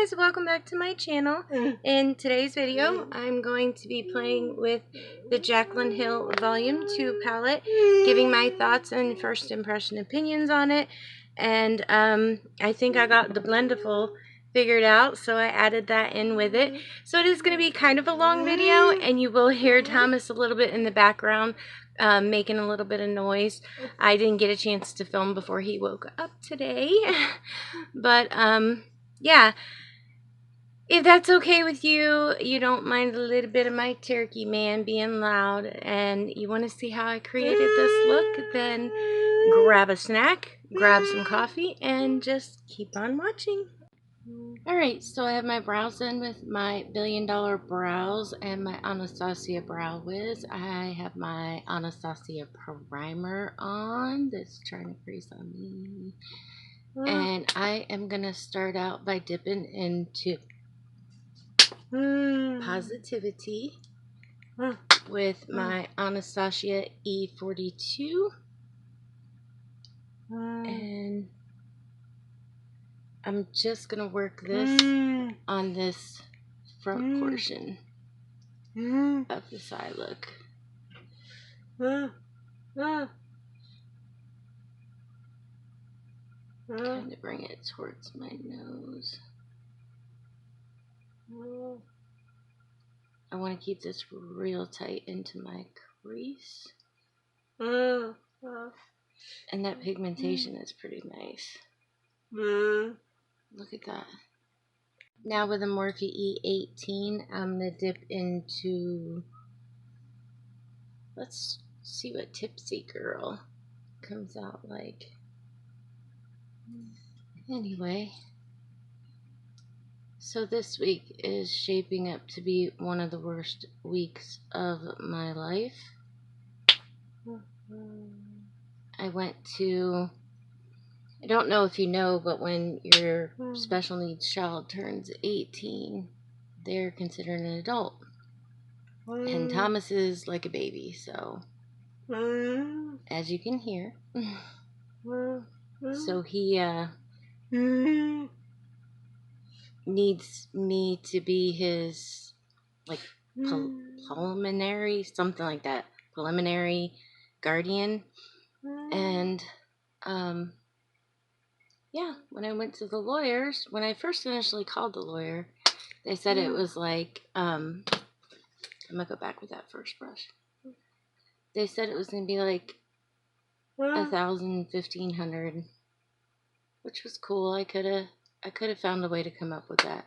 guys, welcome back to my channel. In today's video, I'm going to be playing with the Jaclyn Hill Volume 2 palette, giving my thoughts and first impression opinions on it. And I think I got the blendiful figured out, so I added that in with it. So it is going to be kind of a long video, and you will hear Thomas a little bit in the background making a little bit of noise. I didn't get a chance to film before he woke up today. But yeah, if that's okay with you, you don't mind a little bit of my turkey man being loud, and you want to see how I created this look, then grab a snack, grab some coffee, and just keep on watching. Alright, so I have my brows in with my $1 Billion Brows and my Anastasia Brow Wiz. I have my Anastasia primer on that's trying to crease on me. And I am going to start out by dipping into Positivity with my Anastasia E42. And I'm just going to work this on this front portion of the side look. Trying to bring it towards my nose. I want to keep this real tight into my crease. And that pigmentation is pretty nice. Look at that. Now with the Morphe E18, I'm going to dip into, let's see what Tipsy Girl comes out like. Anyway, so this week is shaping up to be one of the worst weeks of my life. I went to, I don't know if you know, but when your special needs child turns 18, they're considered an adult. And Thomas is like a baby, so as you can hear. So he needs me to be his like preliminary, something like that, preliminary guardian. And yeah, when I went to the lawyers, when I first initially called the lawyer, they said it was like I'm gonna go back with that first brush. They said it was gonna be like $1,000, $1,500, which was cool. I could have found a way to come up with that.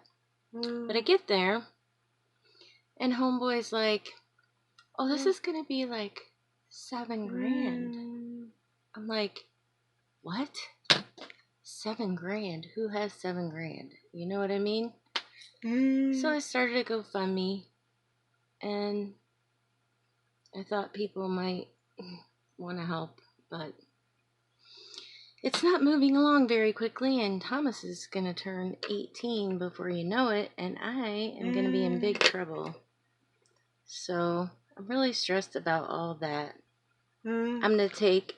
But I get there, and homeboy's like, "Oh, this is gonna be like $7,000." I'm like, "What? $7,000? Who has $7,000?" You know what I mean? So I started a GoFundMe, and I thought people might want to help, but it's not moving along very quickly, and Thomas is going to turn 18 before you know it, and I am going to be in big trouble. So I'm really stressed about all that. I'm going to take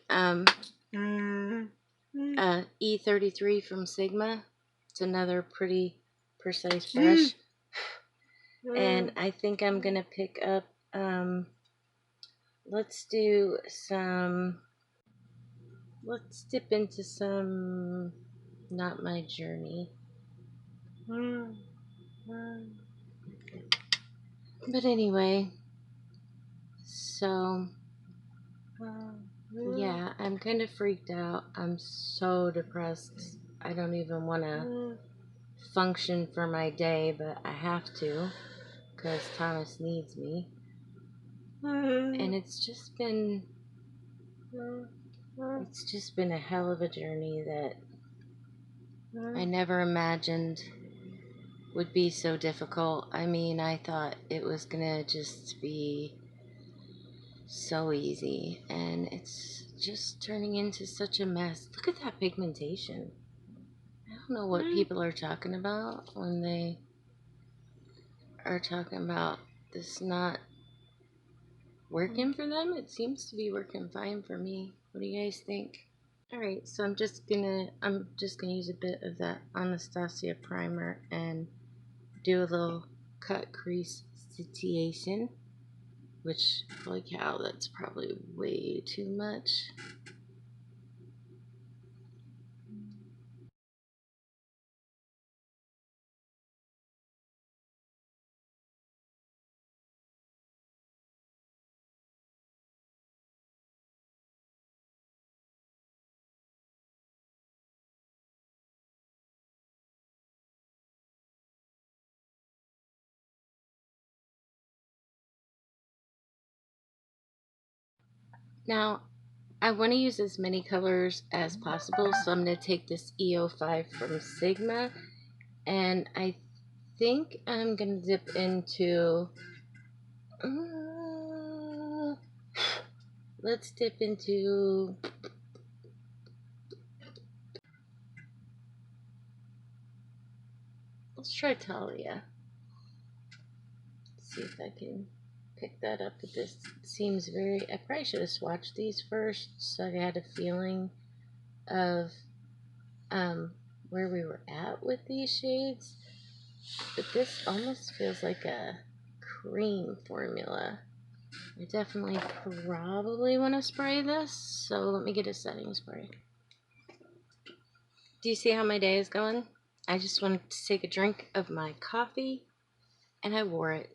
E33 from Sigma. It's another pretty precise brush. And I think I'm going to pick up, let's dip into some Not My Journey. But anyway, so yeah, I'm kind of freaked out. I'm so depressed. I don't even want to function for my day, but I have to because Thomas needs me. And it's just been a hell of a journey that I never imagined would be so difficult. I mean, I thought it was gonna just be so easy, and it's just turning into such a mess. Look at that pigmentation. I don't know what people are talking about when they are talking about this not working for them. It seems to be working fine for me. What do you guys think? Alright, so I'm just gonna use a bit of that Anastasia primer and do a little cut crease situation, which, holy cow, that's probably way too much. Now, I want to use as many colors as possible, so I'm going to take this EO5 from Sigma, and I think I'm going to dip into, let's dip into, let's try Talia. See if I can pick that up. But this seems very, I probably should have swatched these first so I had a feeling of where we were at with these shades. But this almost feels like a cream formula. I definitely probably want to spray this, so let me get a setting spray. Do you see how my day is going? I just wanted to take a drink of my coffee, and I wore it.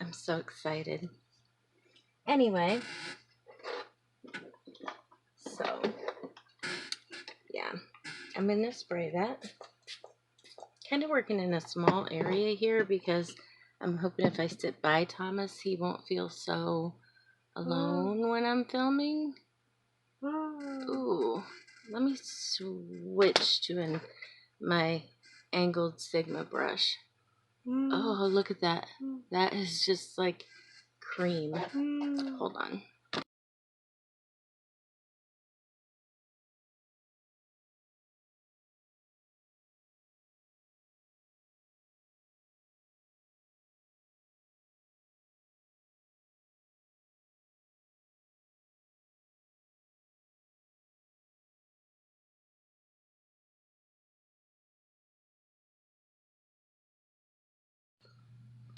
I'm so excited. Anyway, so yeah, I'm gonna spray that. Kind of working in a small area here because I'm hoping if I sit by Thomas, he won't feel so alone when I'm filming. Ooh, let me switch to my angled Sigma brush. Oh, look at that. That is just like cream. Hold on.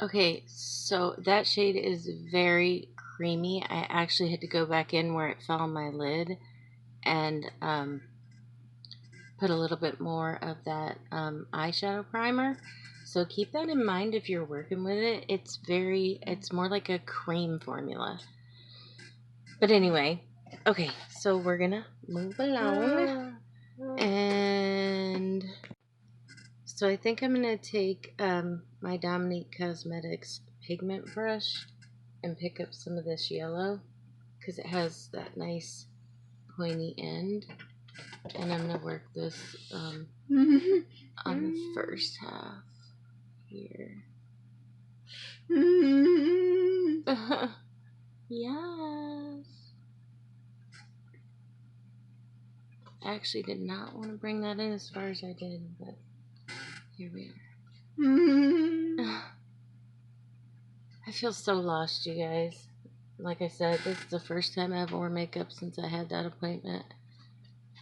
Okay, so that shade is very creamy. I actually had to go back in where it fell on my lid and put a little bit more of that eyeshadow primer. So keep that in mind if you're working with it. It's more like a cream formula. But anyway, okay, so we're gonna move along. And so I think I'm gonna take my Jaclynhillcosmetics pigment brush and pick up some of this yellow because it has that nice pointy end, and I'm gonna work this on the first half here. Yes. I actually did not want to bring that in as far as I did, but here we are. I feel so lost, you guys. Like I said, this is the first time I've worn makeup since I had that appointment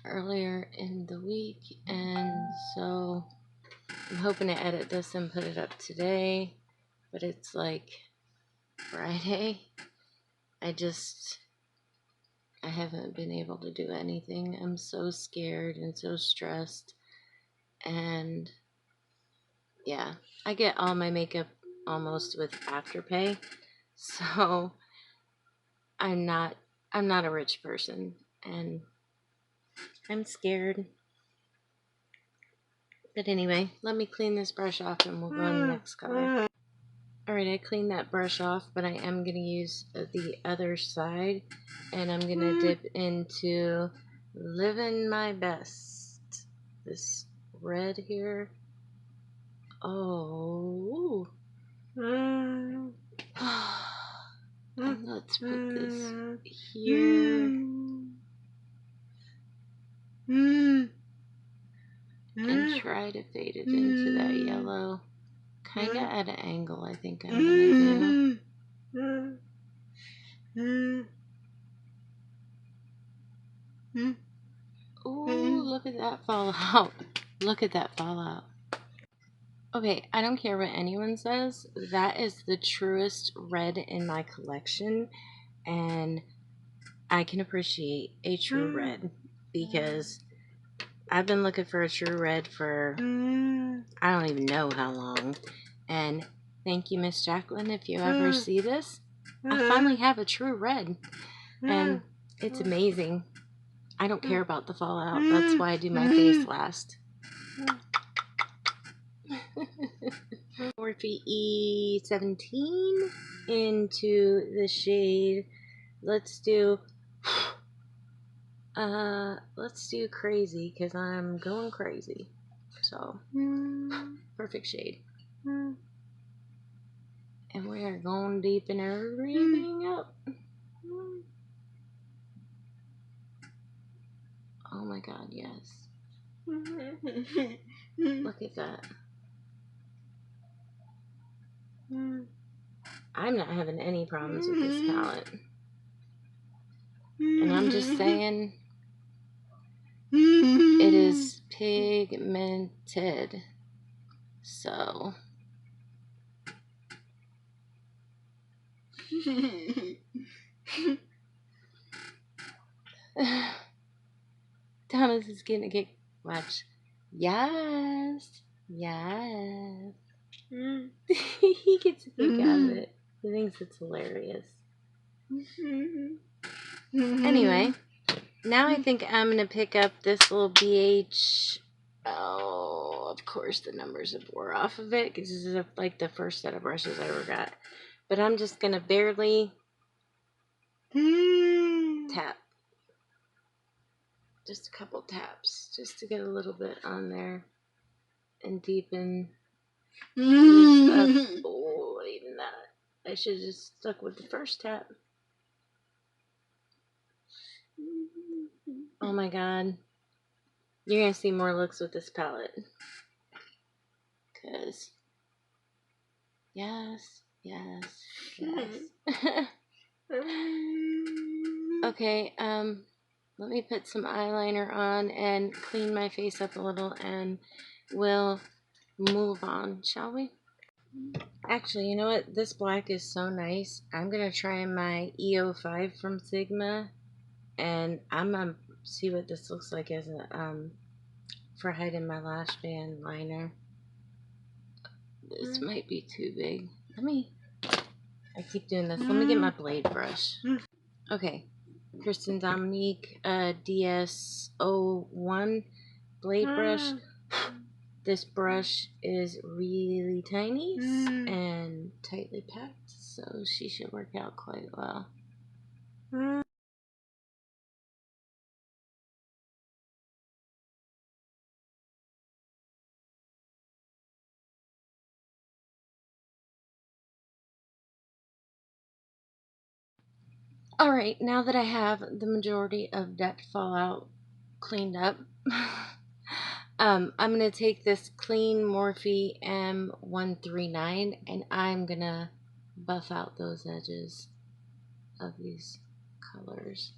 earlier in the week, and so I'm hoping to edit this and put it up today, but it's like Friday. I haven't been able to do anything. I'm so scared and so stressed, and yeah, I get all my makeup almost with Afterpay, so I'm not a rich person, and I'm scared. But anyway, let me clean this brush off and we'll go on the next color. Alright, I cleaned that brush off, but I am going to use the other side, and I'm going to dip into Living My Best. This red here. Oh. And let's put this here. And try to fade it into that yellow. Kind of at an angle, I think I'm going to do. Ooh, look at that fallout. Look at that fallout. Okay, I don't care what anyone says. That is the truest red in my collection. And I can appreciate a true red because I've been looking for a true red for I don't even know how long. And thank you, Miss Jaclyn. If you ever see this, I finally have a true red. And it's amazing. I don't care about the fallout. That's why I do my face last. Morphe E17 into the shade. Let's do crazy because I'm going crazy. So perfect shade. And we are going deep in everything up. Oh my god, yes. Look at that. I'm not having any problems with this palette. And I'm just saying, it is pigmented. So. Thomas is gonna get, watch. Yes. Yes. He gets a kick out of it. He thinks it's hilarious. Anyway, now I think I'm going to pick up this little BH. Oh, of course the numbers have wore off of it because this is like the first set of brushes I ever got. But I'm just going to barely tap. Just a couple taps just to get a little bit on there and deepen this up. Oh, even that. I should have just stuck with the first tap. Oh my god. You're going to see more looks with this palette. Because, yes. Okay, let me put some eyeliner on and clean my face up a little and we'll move on, shall we? Actually, you know what? This black is so nice. I'm going to try my EO5 from Sigma and I'm going to see what this looks like as a, for hiding my lash band liner. This might be too big. I keep doing this. Let me get my blade brush. Okay. Kristen Dominique DS01 blade brush. This brush is really tiny and tightly packed, so she should work out quite well. Alright, now that I have the majority of that fallout cleaned up, I'm going to take this clean Morphe M139 and I'm going to buff out those edges of these colors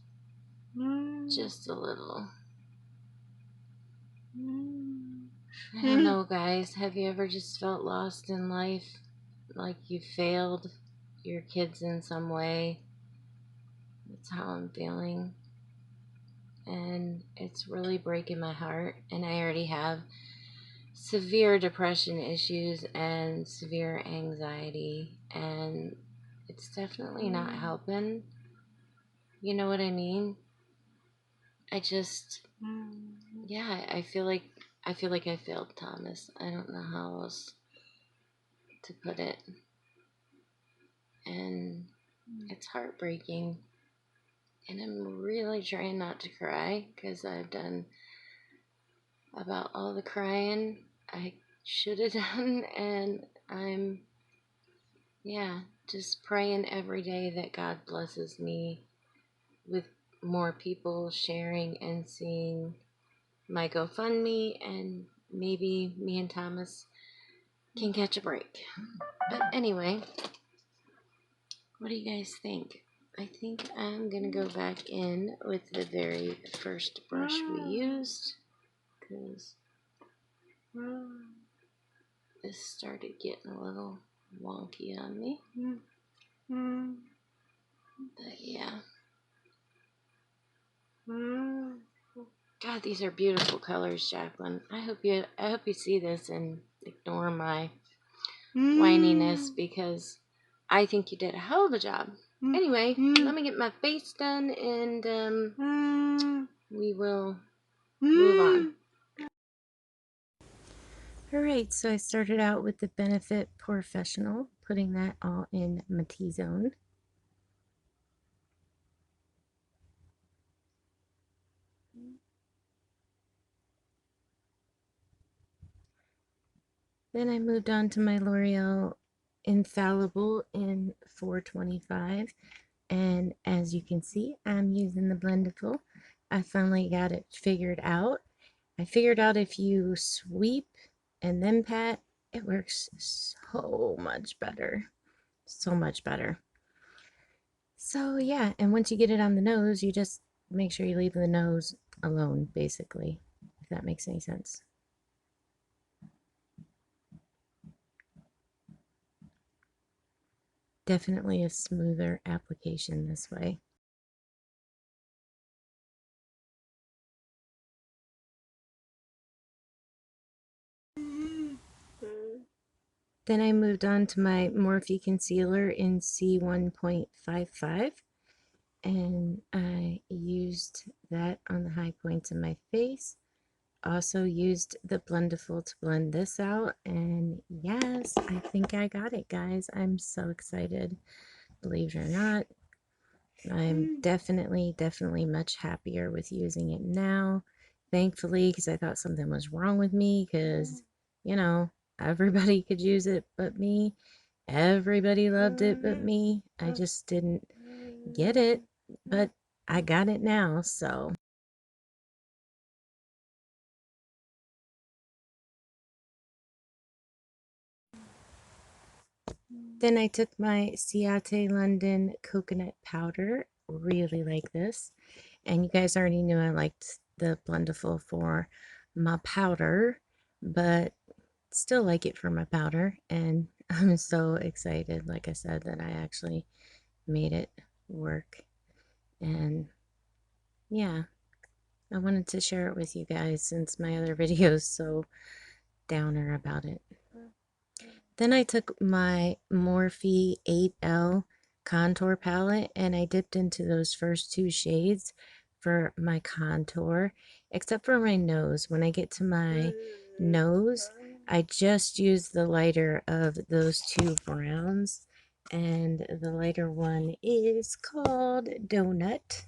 just a little. I don't know, guys. Have you ever just felt lost in life? Like you failed your kids in some way? That's how I'm feeling. And it's really breaking my heart. And I already have severe depression issues and severe anxiety. And it's definitely not helping. You know what I mean? I just, yeah, I feel like I failed Thomas. I don't know how else to put it. And it's heartbreaking. And I'm really trying not to cry because I've done about all the crying I should have done. And I'm, yeah, just praying every day that God blesses me with more people sharing and seeing my GoFundMe, and maybe me and Thomas can catch a break. But anyway, what do you guys think? I think I'm going to go back in with the very first brush we used, because this started getting a little wonky on me. But yeah. God, these are beautiful colors, Jaclyn. I hope you see this and ignore my whininess, because I think you did a hell of a job. Anyway, let me get my face done, and we will move on. Alright, so I started out with the Benefit Porefessional, putting that all in my T-zone. Then I moved on to my L'Oreal Infallible in 425. And as you can see, I'm using the blendiful. I finally got it figured out. I figured out if you sweep and then pat, it works so much better. So much better. So yeah, and once you get it on the nose, you just make sure you leave the nose alone, basically, if that makes any sense. Definitely a smoother application this way. Then I moved on to my Morphe concealer in C1.55, and I used that on the high points of my face. Also used the blendiful to blend this out, and yes, I think I got it, guys. I'm so excited. Believe it or not, I'm definitely much happier with using it now. Thankfully, because I thought something was wrong with me, because, you know, everybody could use it but me. Everybody loved it but me. I just didn't get it, but I got it now, so. Then I took my ciatelondon coconut powder. Really like this. And you guys already knew I liked the blendiful for my powder, but still like it for my powder. And I'm so excited, like I said, that I actually made it work. And yeah, I wanted to share it with you guys since my other video is so downer about it. Then I took my Morphe 8L contour palette and I dipped into those first two shades for my contour, except for my nose. When I get to my nose, I just use the lighter of those two browns, and the lighter one is called Donut.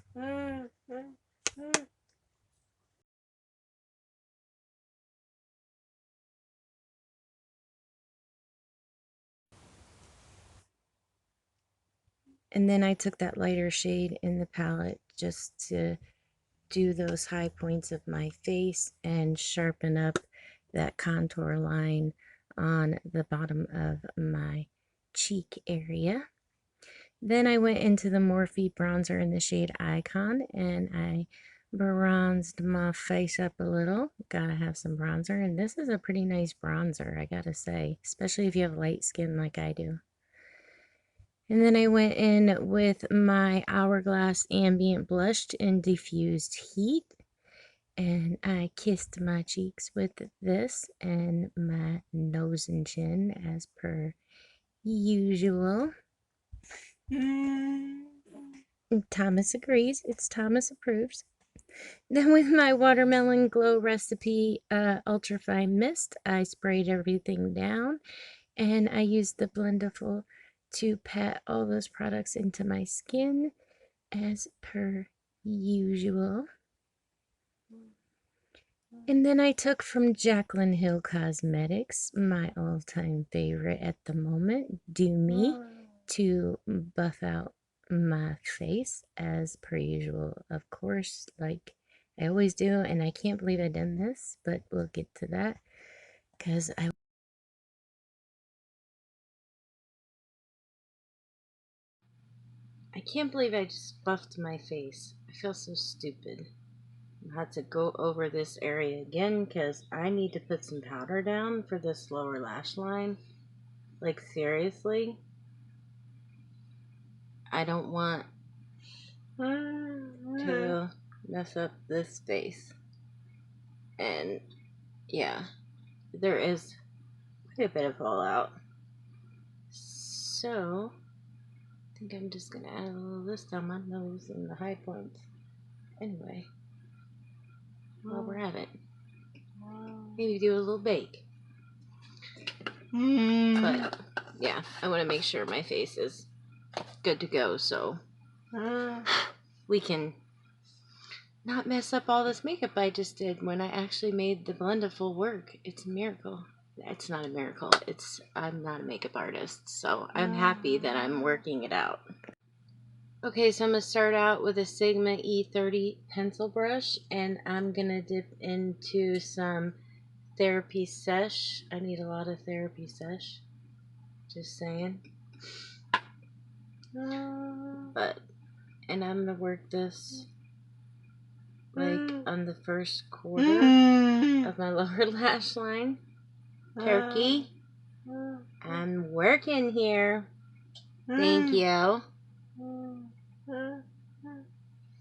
And then I took that lighter shade in the palette just to do those high points of my face and sharpen up that contour line on the bottom of my cheek area. Then I went into the Morphe bronzer in the shade Icon, and I bronzed my face up a little. Gotta have some bronzer, and this is a pretty nice bronzer, I gotta say, especially if you have light skin like I do. And then I went in with my Hourglass Ambient Blush in Diffused Heat. And I kissed my cheeks with this and my nose and chin as per usual. Thomas agrees. It's Thomas approves. Then with my Watermelon Glow Recipe Ultra Fine Mist, I sprayed everything down. And I used the blendiful to pat all those products into my skin as per usual. And then I took from Jaclynhillcosmetics, my all-time favorite at the moment, Do Me, to buff out my face as per usual, of course, like I always do. And I can't believe I done this, but we'll get to that because I can't believe I just buffed my face. I feel so stupid. I had to go over this area again because I need to put some powder down for this lower lash line. Like, seriously? I don't want to mess up this face. And, yeah, there is quite a bit of fallout. So, I think I'm just going to add a little of this down my nose and the high points. Anyway, while we're at it, maybe do a little bake. But, yeah, I want to make sure my face is good to go so we can not mess up all this makeup I just did when I actually made the blendiful work. It's a miracle. It's not a miracle. I'm not a makeup artist, so I'm happy that I'm working it out. Okay, so I'm going to start out with a Sigma E30 pencil brush, and I'm going to dip into some Therapy Sesh. I need a lot of Therapy Sesh. Just saying. And I'm going to work this like on the first quarter of my lower lash line. Turkey, I'm working here. Thank you.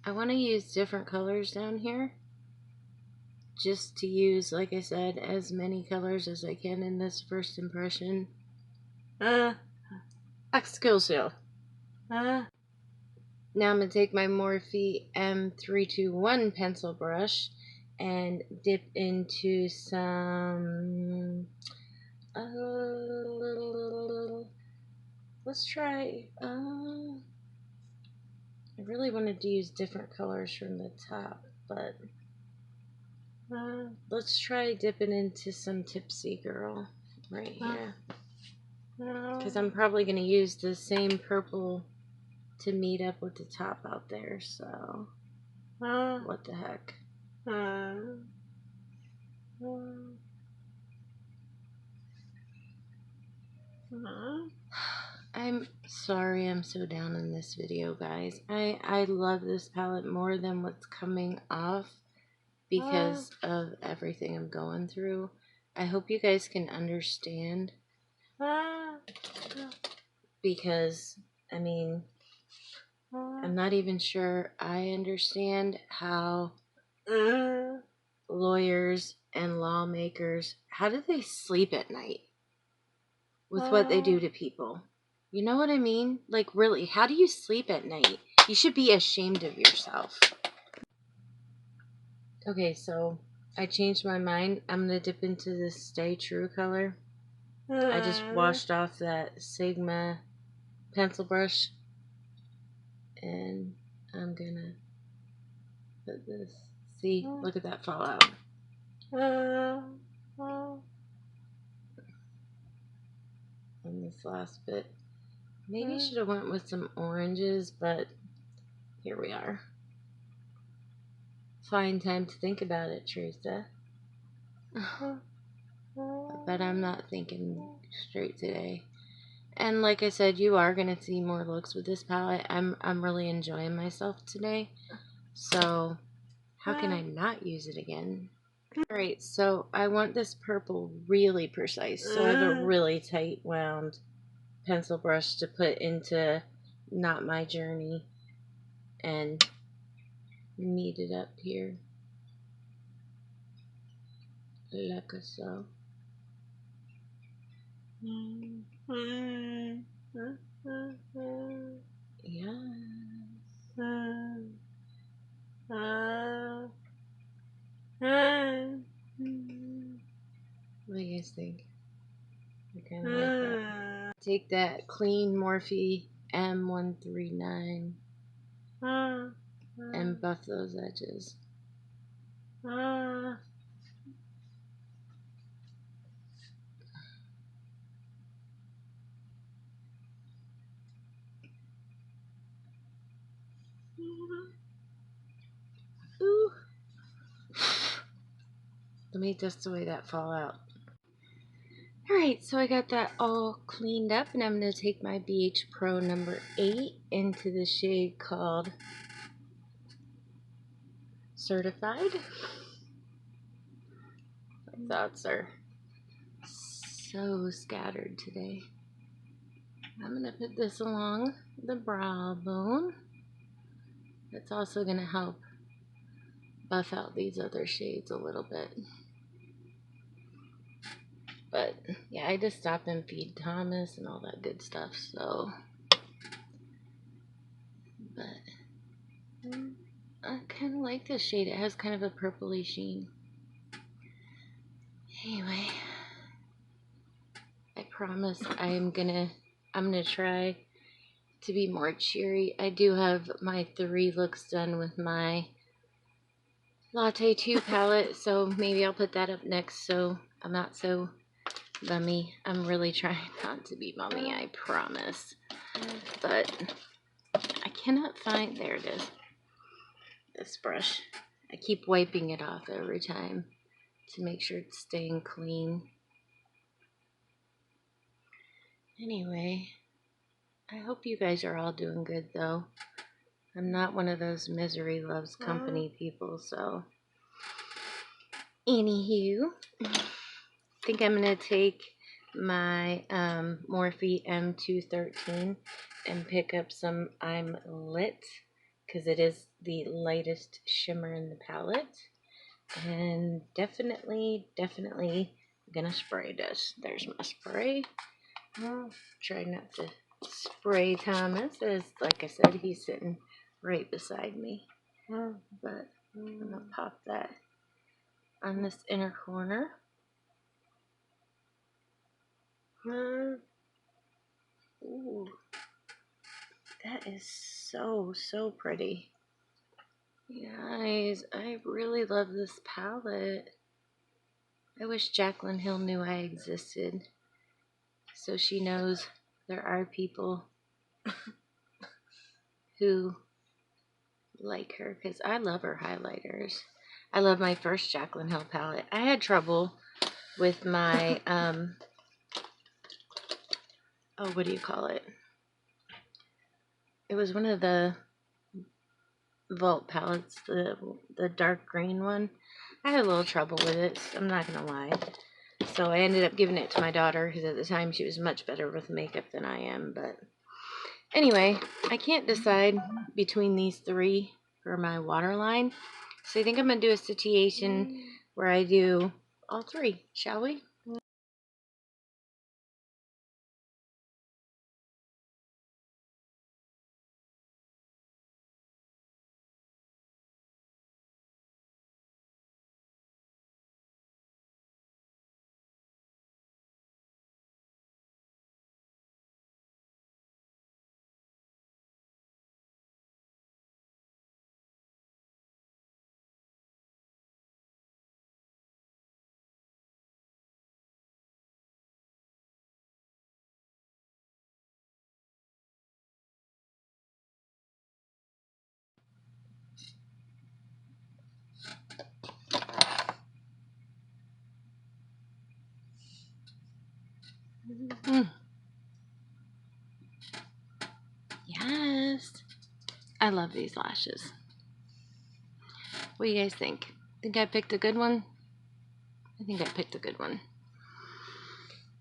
I want to use different colors down here. Just to use, like I said, as many colors as I can in this first impression. Excuse you. Now I'm going to take my Morphe M321 pencil brush and dip into some... let's try... I really wanted to use different colors from the top, but... let's try dipping into some Tipsy Girl right here. Because I'm probably going to use the same purple to meet up with the top out there, so what the heck. I'm sorry I'm so down in this video, guys. I love this palette more than what's coming off because of everything I'm going through. I hope you guys can understand, because, I mean, I'm not even sure I understand how lawyers and lawmakers, how do they sleep at night with what they do to people? You know what I mean? Like, really, how do you sleep at night? You should be ashamed of yourself. Okay, so I changed my mind. I'm going to dip into this Stay True color. I just washed off that Sigma pencil brush. And I'm going to put this. See, look at that fallout. On this last bit. Maybe I should have went with some oranges, but here we are. Fine time to think about it, Teresa. But I'm not thinking straight today. And like I said, you are going to see more looks with this palette. I'm really enjoying myself today. So how can I not use it again? Alright, so I want this purple really precise. So I have a really tight wound pencil brush to put into Not My Journey and knead it up here. Like so. Yes. What do you guys think? I kind of like that. Take that clean Morphe M139 and buff those edges. Ooh. Let me dust away that fallout. Alright, so I got that all cleaned up, and I'm going to take my BH Pro number 8 into the shade called Certified. My thoughts are so scattered today. I'm going to put this along the brow bone. That's also going to help buff out these other shades a little bit. But yeah, I just stopped and feed Thomas and all that good stuff, so. But I kind of like this shade. It has kind of a purpley sheen. Anyway, I promise I'm gonna try to be more cheery. I do have my 3 looks done with my Latte 2 palette, so maybe I'll put that up next so I'm not so bummy. I'm really trying not to be bummy, I promise. But I cannot find, there it is, this brush. I keep wiping it off every time to make sure it's staying clean. Anyway, I hope you guys are all doing good though. I'm not one of those misery loves company people, so. Anywho, I think I'm going to take my Morphe M213 and pick up some I'm Lit, because it is the lightest shimmer in the palette. And definitely going to spray this. There's my spray. I'll try not to spray Thomas, as like I said, he's sitting right beside me. But I'm going to pop that on this inner corner. Ooh, that is so pretty. Guys, I really love this palette. I wish Jaclyn Hill knew I existed, so she knows there are people who like her, because I love her highlighters. I love my first Jaclyn Hill palette. I had trouble with my oh, what do you call it? It was one of the Vault palettes, the dark green one. I had a little trouble with it, I'm not gonna lie. So I ended up giving it to my daughter, because at the time she was much better with makeup than I am. But anyway, I can't decide between these 3 for my waterline. So I think I'm gonna do a situation where I do all 3, shall we? Yes. I love these lashes. What do you guys think? Think I picked a good one? I think I picked a good one.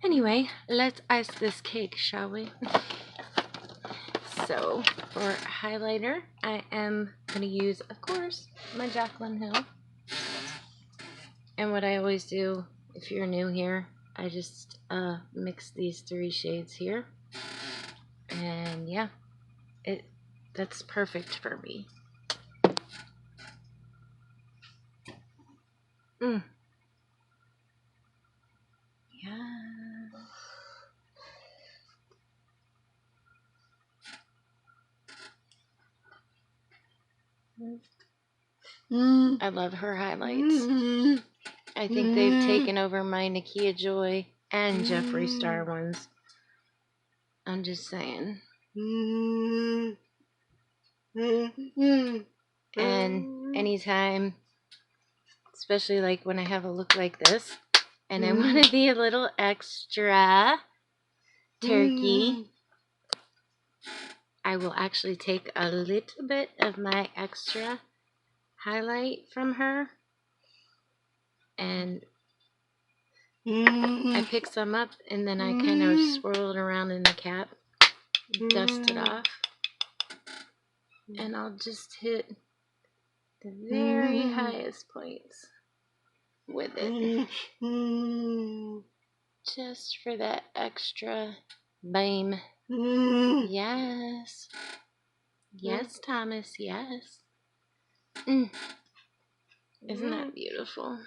Anyway, let's ice this cake, shall we? So, for highlighter, I am going to use, of course, my Jaclyn Hill. And what I always do, if you're new here, I just mix these 3 shades here. And yeah, that's perfect for me. Yeah. I love her highlights. I think they've taken over my Nakia Joy and Jeffree Star ones. I'm just saying. And anytime, especially like when I have a look like this, And I want to be a little extra turkey. I will actually take a little bit of my extra highlight from her. And I pick some up and then I kind of swirl it around in the cap, dust it off, and I'll just hit the very highest points with it, just for that extra beam. Yes, yes, Thomas, yes. Isn't that beautiful?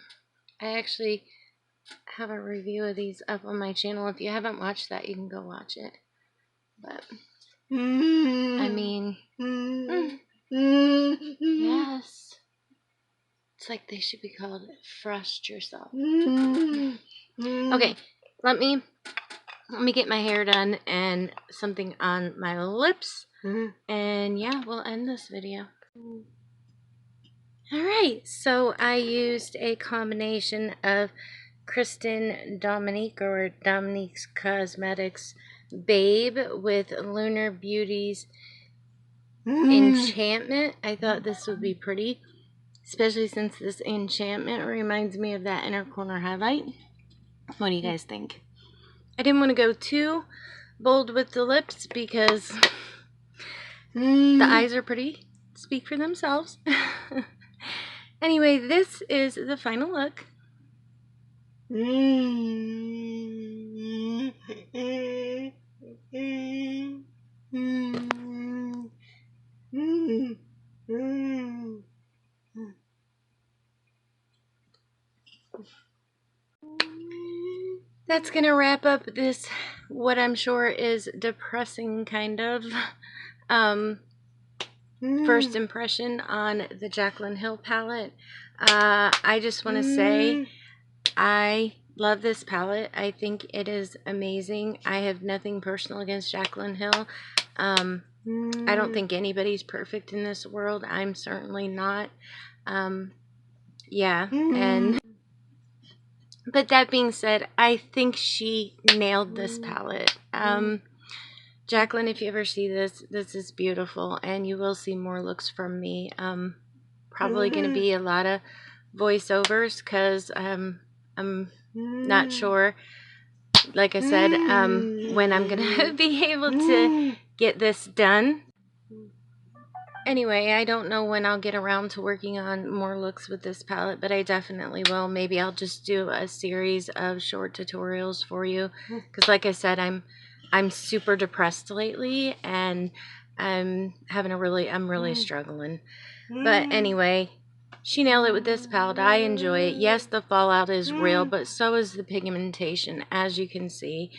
I actually have a review of these up on my channel. If you haven't watched that, you can go watch it. But I mean, yes, it's like they should be called Frost Yourself. Okay, let me get my hair done and something on my lips, and yeah, we'll end this video. Alright, so I used a combination of Kristen Dominique or Dominique's Cosmetics Babe with Lunar Beauty's Enchantment. I thought this would be pretty, especially since this enchantment reminds me of that inner corner highlight. What do you guys think? I didn't want to go too bold with the lips because the eyes are pretty, speak for themselves. Anyway, this is the final look. That's gonna wrap up this, what I'm sure is depressing kind of first impression on the Jaclyn Hill palette. I just want to say I love this palette. I think it is amazing. I have nothing personal against Jaclyn Hill. I don't think anybody's perfect in this world. I'm certainly not. Yeah, but that being said, I think she nailed this palette. Jaclyn, if you ever see this, this is beautiful, and you will see more looks from me. Probably going to be a lot of voiceovers because I'm not sure, like I said, when I'm going to be able to get this done. Anyway, I don't know when I'll get around to working on more looks with this palette, but I definitely will. Maybe I'll just do a series of short tutorials for you because, like I said, I'm super depressed lately, and I'm really struggling. But anyway, she nailed it with this palette. I enjoy it. Yes, the fallout is real, but so is the pigmentation, as you can see.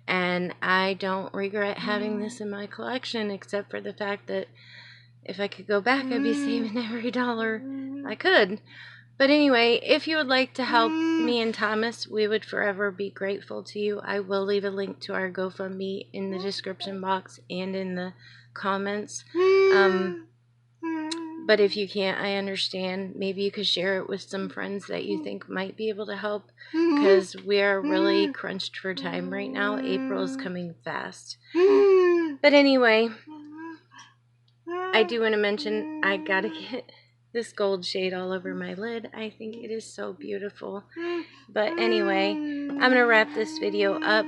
And I don't regret having this in my collection, except for the fact that if I could go back, I'd be saving every dollar I could. But anyway, if you would like to help me and Thomas, we would forever be grateful to you. I will leave a link to our GoFundMe in the description box and in the comments. But if you can't, I understand. Maybe you could share it with some friends that you think might be able to help, because we are really crunched for time right now. April is coming fast. But anyway, I do want to mention I gotta get this gold shade all over my lid. I think it is so beautiful. But anyway, I'm gonna wrap this video up.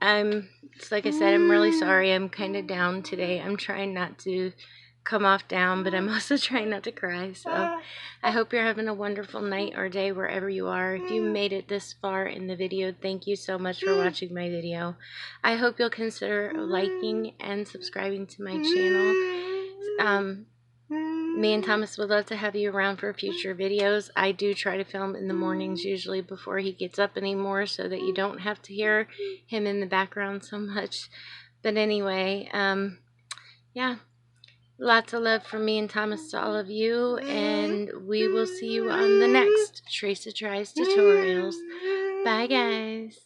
It's like I said, I'm really sorry. I'm kind of down today. I'm trying not to come off down, but I'm also trying not to cry. So I hope you're having a wonderful night or day wherever you are. If you made it this far in the video, thank you so much for watching my video. I hope you'll consider liking and subscribing to my channel. Me and Thomas would love to have you around for future videos. I do try to film in the mornings, usually before he gets up anymore, so that you don't have to hear him in the background so much. But anyway, yeah, lots of love from me and Thomas to all of you, and we will see you on the next Tracy Tries tutorials. Bye, guys.